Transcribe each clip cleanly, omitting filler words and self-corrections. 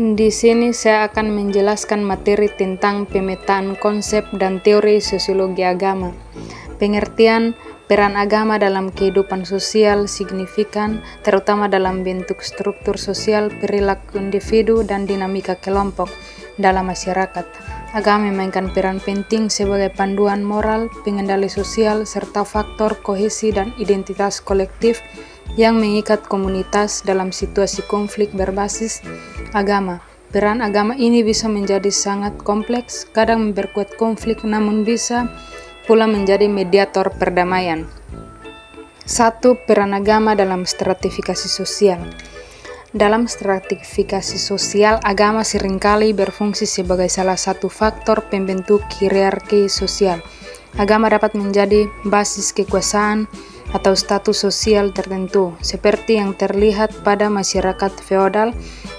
Di sini saya akan menjelaskan materi tentang pemetaan konsep dan teori sosiologi agama. Pengertian peran agama dalam kehidupan sosial signifikan, terutama dalam bentuk struktur sosial, perilaku individu, dan dinamika kelompok dalam masyarakat. Agama memainkan peran penting sebagai panduan moral, pengendali sosial, serta faktor kohesi dan identitas kolektif yang mengikat komunitas dalam situasi konflik berbasis agama. Peran agama ini bisa menjadi sangat kompleks, kadang memperkuat konflik, namun bisa pula menjadi mediator perdamaian. 1. Peran agama dalam stratifikasi sosial. Dalam stratifikasi sosial, agama seringkali berfungsi sebagai salah satu faktor pembentuk hierarki sosial. Agama dapat menjadi basis kekuasaan atau status sosial tertentu, seperti yang terlihat pada masyarakat feodal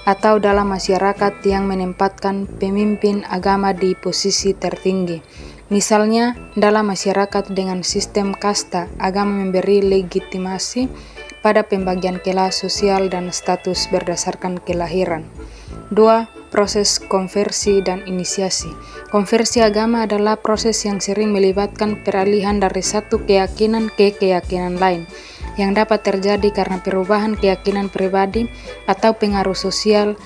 atau dalam masyarakat yang menempatkan pemimpin agama di posisi tertinggi. Misalnya, dalam masyarakat dengan sistem kasta, agama memberi legitimasi pada pembagian kelas sosial dan status berdasarkan kelahiran. 2. Proses konversi dan inisiasi. Konversi agama adalah proses yang sering melibatkan peralihan dari satu keyakinan ke keyakinan lain, yang dapat terjadi karena perubahan keyakinan pribadi atau pengaruh sosial.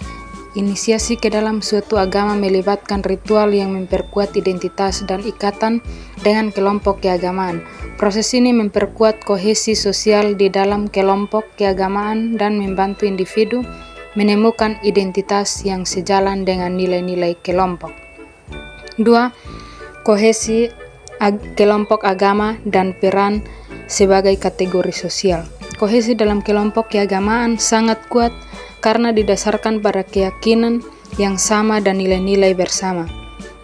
Inisiasi ke dalam suatu agama melibatkan ritual yang memperkuat identitas dan ikatan dengan kelompok keagamaan. Proses ini memperkuat kohesi sosial di dalam kelompok keagamaan dan membantu individu menemukan identitas yang sejalan dengan nilai-nilai kelompok. 2. Kohesi kelompok agama dan peran sebagai kategori sosial. Kohesi dalam kelompok keagamaan sangat kuat karena didasarkan pada keyakinan yang sama dan nilai-nilai bersama.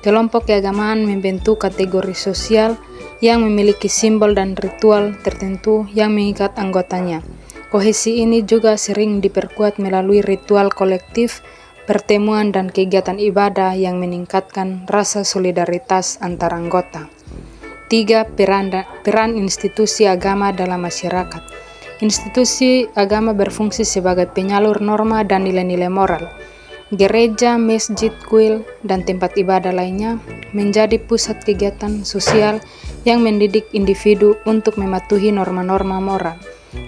Kelompok keagamaan membentuk kategori sosial yang memiliki simbol dan ritual tertentu yang mengikat anggotanya. Kohesi ini juga sering diperkuat melalui ritual kolektif, pertemuan, dan kegiatan ibadah yang meningkatkan rasa solidaritas antar anggota. 3. Peran institusi agama dalam masyarakat. Institusi agama berfungsi sebagai penyalur norma dan nilai-nilai moral. Gereja, masjid, kuil, dan tempat ibadah lainnya menjadi pusat kegiatan sosial yang mendidik individu untuk mematuhi norma-norma moral.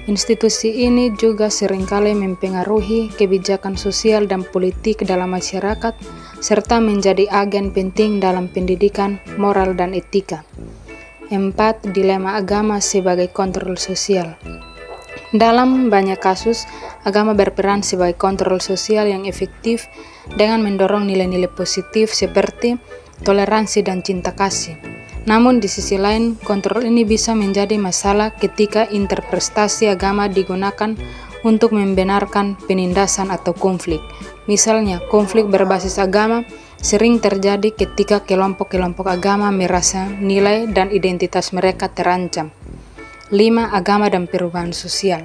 Institusi ini juga seringkali mempengaruhi kebijakan sosial dan politik dalam masyarakat, serta menjadi agen penting dalam pendidikan moral dan etika. 4. Dilema agama sebagai kontrol sosial. Dalam banyak kasus, agama berperan sebagai kontrol sosial yang efektif dengan mendorong nilai-nilai positif seperti toleransi dan cinta kasih. Namun di sisi lain, kontrol ini bisa menjadi masalah ketika interpretasi agama digunakan untuk membenarkan penindasan atau konflik. Misalnya, konflik berbasis agama sering terjadi ketika kelompok-kelompok agama merasa nilai dan identitas mereka terancam. 5. Agama dan perubahan sosial.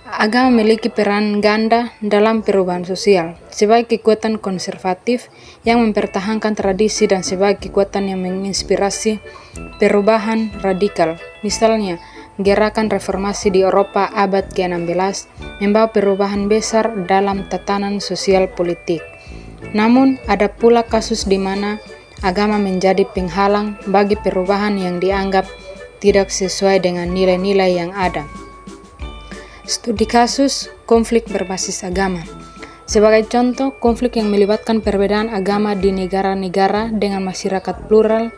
Agama memiliki peran ganda dalam perubahan sosial, sebagai kekuatan konservatif yang mempertahankan tradisi dan sebagai kekuatan yang menginspirasi perubahan radikal. Misalnya, gerakan reformasi di Eropa abad ke-16 membawa perubahan besar dalam tatanan sosial politik. Namun, ada pula kasus di mana agama menjadi penghalang bagi perubahan yang dianggap tidak sesuai dengan nilai-nilai yang ada. Studi kasus konflik berbasis agama. Sebagai contoh, konflik yang melibatkan perbedaan agama di negara-negara dengan masyarakat plural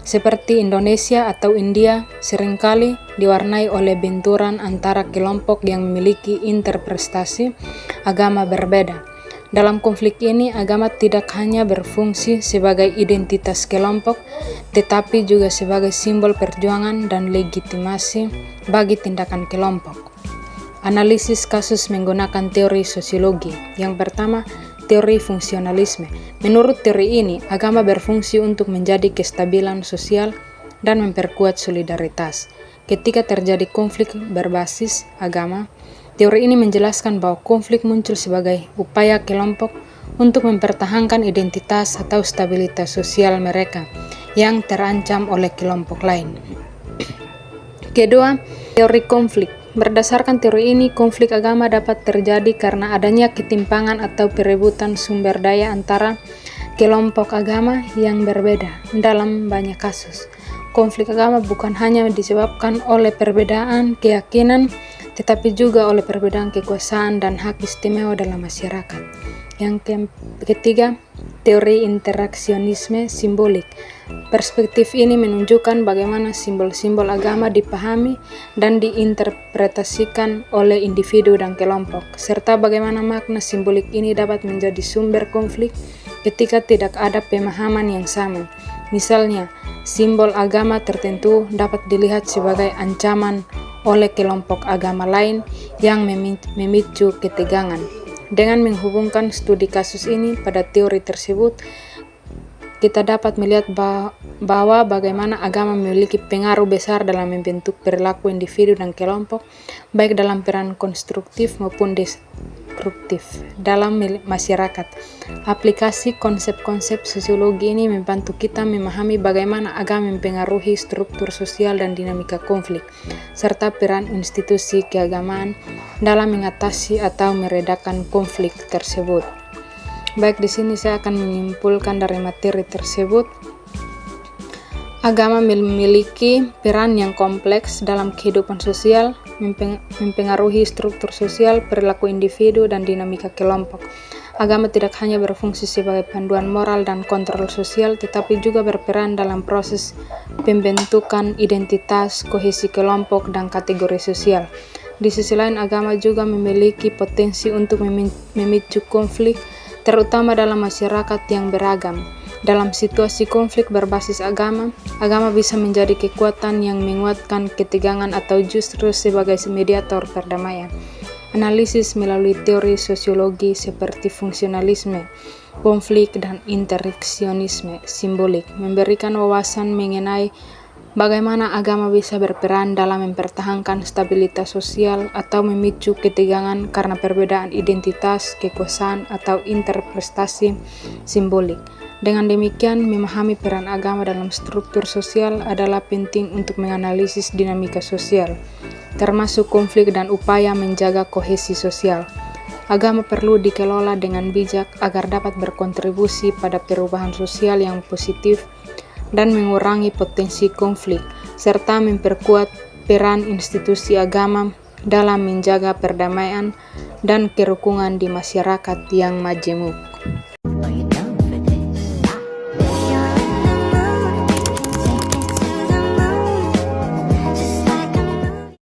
seperti Indonesia atau India seringkali diwarnai oleh benturan antara kelompok yang memiliki interpretasi agama berbeda. Dalam konflik ini, agama tidak hanya berfungsi sebagai identitas kelompok, tetapi juga sebagai simbol perjuangan dan legitimasi bagi tindakan kelompok. Analisis kasus menggunakan teori sosiologi. Yang pertama, teori fungsionalisme. Menurut teori ini, agama berfungsi untuk menjadi kestabilan sosial dan memperkuat solidaritas. Ketika terjadi konflik berbasis agama, teori ini menjelaskan bahwa konflik muncul sebagai upaya kelompok untuk mempertahankan identitas atau stabilitas sosial mereka yang terancam oleh kelompok lain. Kedua, teori konflik Berdasarkan teori ini, konflik agama dapat terjadi karena adanya ketimpangan atau perebutan sumber daya antara kelompok agama yang berbeda. Dalam banyak kasus, konflik agama bukan hanya disebabkan oleh perbedaan keyakinan, tetapi juga oleh perbedaan kekuasaan dan hak istimewa dalam masyarakat. Yang ketiga, teori interaksionisme simbolik. Perspektif ini menunjukkan bagaimana simbol-simbol agama dipahami dan diinterpretasikan oleh individu dan kelompok, serta bagaimana makna simbolik ini dapat menjadi sumber konflik ketika tidak ada pemahaman yang sama. Misalnya, simbol agama tertentu dapat dilihat sebagai ancaman oleh kelompok agama lain yang memicu ketegangan. Dengan menghubungkan studi kasus ini pada teori tersebut, kita dapat melihat bahwa bagaimana agama memiliki pengaruh besar dalam membentuk perilaku individu dan kelompok, baik dalam peran konstruktif maupun destruktif dalam masyarakat. Aplikasi konsep-konsep sosiologi ini membantu kita memahami bagaimana agama mempengaruhi struktur sosial dan dinamika konflik, serta peran institusi keagamaan dalam mengatasi atau meredakan konflik tersebut. Baik, di sini saya akan menyimpulkan dari materi tersebut. Agama memiliki peran yang kompleks dalam kehidupan sosial, mempengaruhi struktur sosial, perilaku individu, dan dinamika kelompok. Agama tidak hanya berfungsi sebagai panduan moral dan kontrol sosial, tetapi juga berperan dalam proses pembentukan identitas, kohesi kelompok, dan kategori sosial. Di sisi lain, agama juga memiliki potensi untuk memicu konflik, terutama dalam masyarakat yang beragam. Dalam situasi konflik berbasis agama bisa menjadi kekuatan yang menguatkan ketegangan atau justru sebagai mediator perdamaian. Analisis melalui teori sosiologi seperti fungsionalisme, konflik, dan interaksionisme simbolik memberikan wawasan mengenai bagaimana agama bisa berperan dalam mempertahankan stabilitas sosial atau memicu ketegangan karena perbedaan identitas, kekuasaan, atau interpretasi simbolik. Dengan demikian, memahami peran agama dalam struktur sosial adalah penting untuk menganalisis dinamika sosial, termasuk konflik dan upaya menjaga kohesi sosial. Agama perlu dikelola dengan bijak agar dapat berkontribusi pada perubahan sosial yang positif dan mengurangi potensi konflik, serta memperkuat peran institusi agama dalam menjaga perdamaian dan kerukunan di masyarakat yang majemuk.